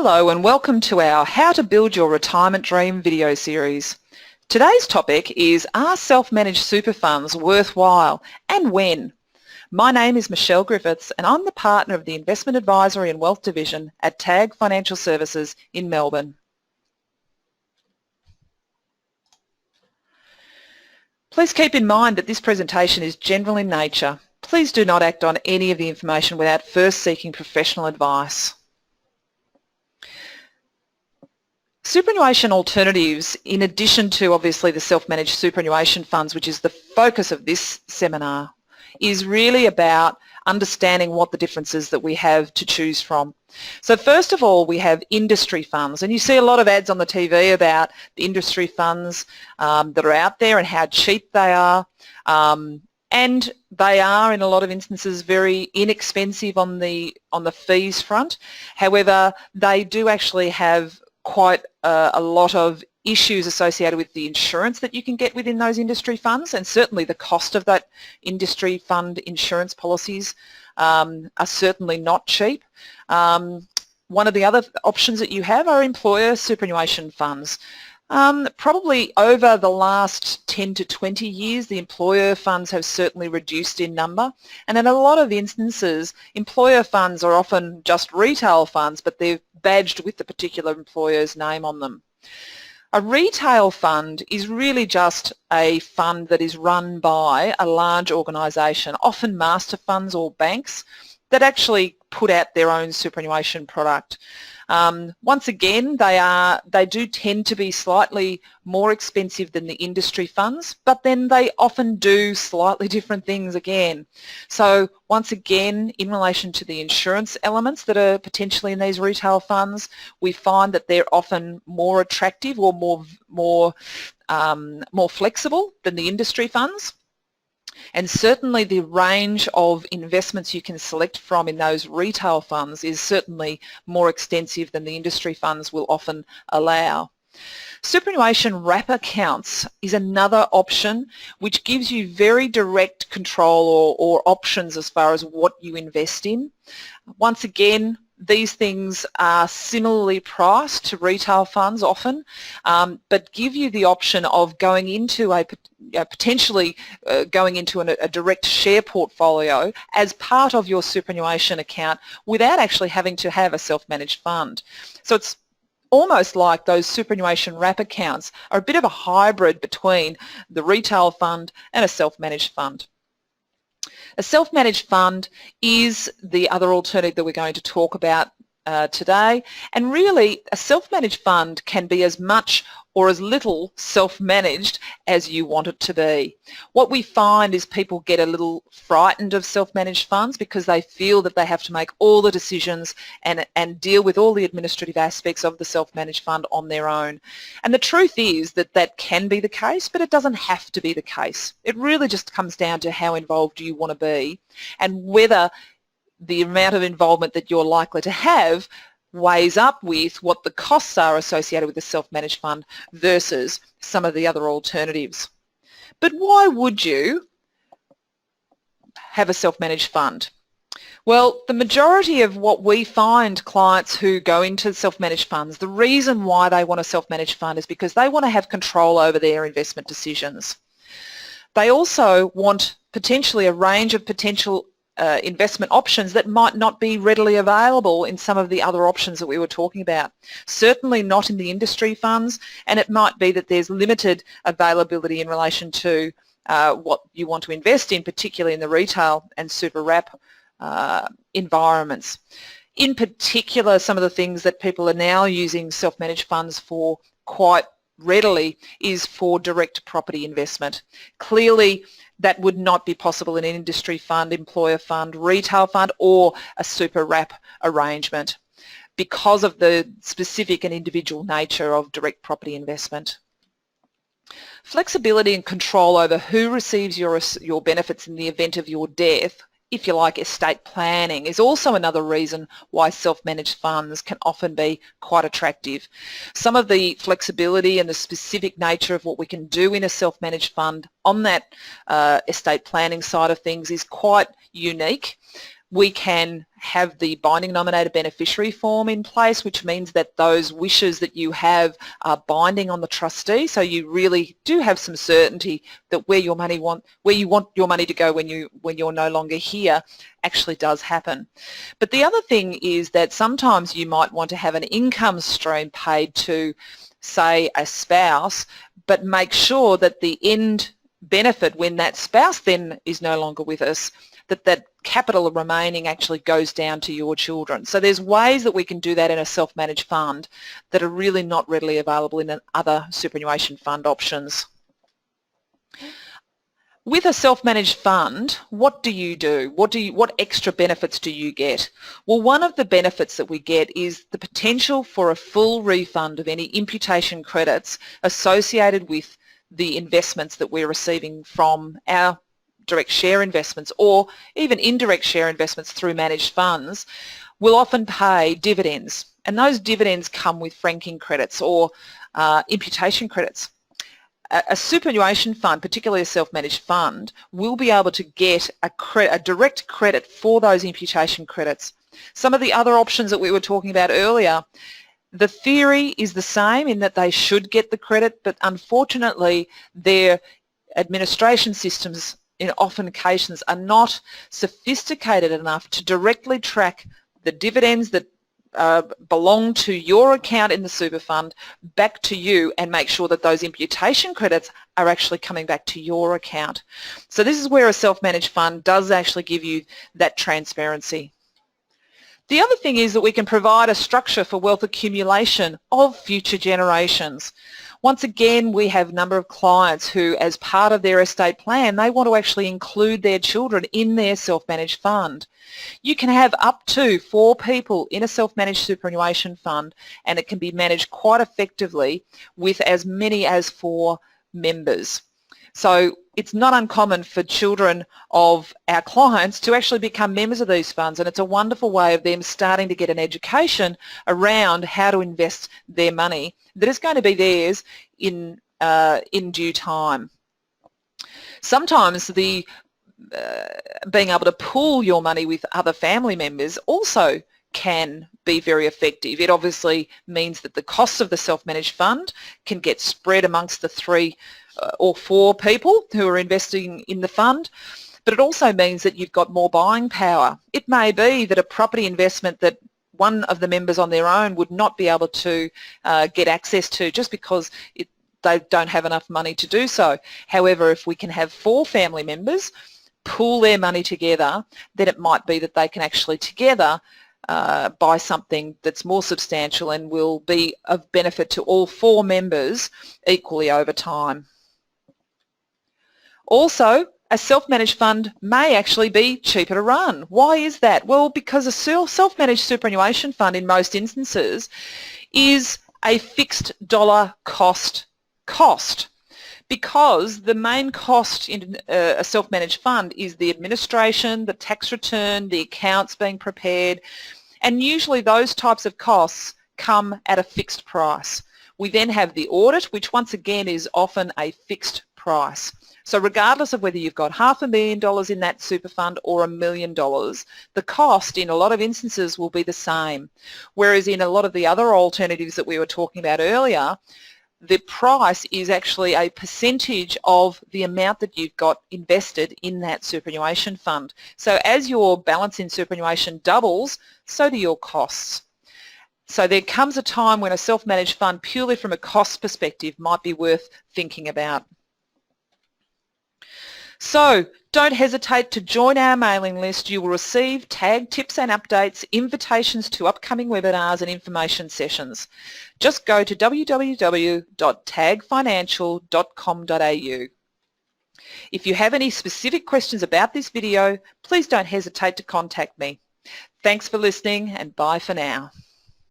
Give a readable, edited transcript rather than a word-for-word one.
Hello and welcome to our How to Build Your Retirement Dream video series. Today's topic is, are self-managed super funds worthwhile and when? My name is Michelle Griffiths and I'm the partner of the Investment Advisory and Wealth Division at TAG Financial Services in Melbourne. Please keep in mind that this presentation is general in nature. Please do not act on any of the information without first seeking professional advice. Superannuation alternatives, in addition to obviously the self-managed superannuation funds, which is the focus of this seminar, is really about understanding what the differences that we have to choose from. So first of all, we have industry funds, and you see a lot of ads on the TV about the industry funds that are out there and how cheap they are. And they are, in a lot of instances, very inexpensive on the fees front. However, they do actually have quite a lot of issues associated with the insurance that you can get within those industry funds, and certainly the cost of that industry fund insurance policies are certainly not cheap. One of the other options that you have are employer superannuation funds. Probably over the last 10 to 20 years, the employer funds have certainly reduced in number, and in a lot of instances, employer funds are often just retail funds, but they're badged with the particular employer's name on them. A retail fund is really just a fund that is run by a large organisation, often master funds or banks, that actually put out their own superannuation product. Once again, they do tend to be slightly more expensive than the industry funds, but then they often do slightly different things again. So once again, in relation to the insurance elements that are potentially in these retail funds, we find that they're often more attractive or more flexible than the industry funds. And certainly the range of investments you can select from in those retail funds is certainly more extensive than the industry funds will often allow. Superannuation wrap accounts is another option which gives you very direct control or options as far as what you invest in. Once again, these things are similarly priced to retail funds often, but give you the option of going into potentially going into a direct share portfolio as part of your superannuation account without actually having to have a self-managed fund. So it's almost like those superannuation wrap accounts are a bit of a hybrid between the retail fund and a self-managed fund. A self-managed fund is the other alternative that we're going to talk about today, and really a self-managed fund can be as much or as little self-managed as you want it to be. What we find is people get a little frightened of self-managed funds because they feel that they have to make all the decisions and deal with all the administrative aspects of the self-managed fund on their own. And the truth is that that can be the case, but it doesn't have to be the case. It really just comes down to how involved you want to be and whether the amount of involvement that you're likely to have weighs up with what the costs are associated with the self-managed fund versus some of the other alternatives. But why would you have a self-managed fund? Well, the majority of what we find clients who go into self-managed funds, the reason why they want a self-managed fund is because they want to have control over their investment decisions. They also want potentially a range of potential investment options that might not be readily available in some of the other options that we were talking about. Certainly not in the industry funds, and it might be that there's limited availability in relation to what you want to invest in, particularly in the retail and super wrap environments. In particular, some of the things that people are now using self-managed funds for quite readily is for direct property investment. Clearly, that would not be possible in an industry fund, employer fund, retail fund, or a super wrap arrangement because of the specific and individual nature of direct property investment. Flexibility and control over who receives your benefits in the event of your death, if you like, estate planning, is also another reason why self-managed funds can often be quite attractive. Some of the flexibility and the specific nature of what we can do in a self-managed fund on that estate planning side of things is quite unique. We can have the binding nominated beneficiary form in place, which means that those wishes that you have are binding on the trustee, so you really do have some certainty that where you want your money to go when you're no longer here actually does happen. But the other thing is that sometimes you might want to have an income stream paid to, say, a spouse, but make sure that the end benefit when that spouse then is no longer with us, that capital remaining actually goes down to your children. So there's ways that we can do that in a self-managed fund that are really not readily available in other superannuation fund options. With a self-managed fund, what do you do? What extra benefits do you get? Well, one of the benefits that we get is the potential for a full refund of any imputation credits associated with the investments that we're receiving from our direct share investments, or even indirect share investments through managed funds. Will often pay dividends, and those dividends come with franking credits or imputation credits. A superannuation fund, particularly a self-managed fund, will be able to get a direct credit for those imputation credits. Some of the other options that we were talking about earlier, the theory is the same in that they should get the credit, but unfortunately their administration systems in often occasions are not sophisticated enough to directly track the dividends that belong to your account in the super fund back to you and make sure that those imputation credits are actually coming back to your account. So this is where a self-managed fund does actually give you that transparency. The other thing is that we can provide a structure for wealth accumulation of future generations. Once again, we have a number of clients who, as part of their estate plan, they want to actually include their children in their self-managed fund. You can have up to 4 people in a self-managed superannuation fund, and it can be managed quite effectively with as many as 4 members. So it's not uncommon for children of our clients to actually become members of these funds, and it's a wonderful way of them starting to get an education around how to invest their money that is going to be theirs in due time. Sometimes being able to pool your money with other family members also can be very effective. It obviously means that the costs of the self-managed fund can get spread amongst the 3 or 4 people who are investing in the fund, but it also means that you've got more buying power. It may be that a property investment that one of the members on their own would not be able to get access to just because they don't have enough money to do so. However, if we can have 4 family members pool their money together, then it might be that they can actually together buy something that's more substantial and will be of benefit to all 4 members equally over time. Also, a self-managed fund may actually be cheaper to run. Why is that? Well, because a self-managed superannuation fund in most instances is a fixed dollar cost, because the main cost in a self-managed fund is the administration, the tax return, the accounts being prepared, and usually those types of costs come at a fixed price. We then have the audit, which once again is often a fixed price. So regardless of whether you've got $500,000 in that super fund or $1 million, the cost in a lot of instances will be the same. Whereas in a lot of the other alternatives that we were talking about earlier, the price is actually a percentage of the amount that you've got invested in that superannuation fund. So as your balance in superannuation doubles, so do your costs. So there comes a time when a self-managed fund, purely from a cost perspective, might be worth thinking about. So don't hesitate to join our mailing list. You will receive TAG tips and updates, invitations to upcoming webinars and information sessions. Just go to www.tagfinancial.com.au. If you have any specific questions about this video, please don't hesitate to contact me. Thanks for listening, and bye for now.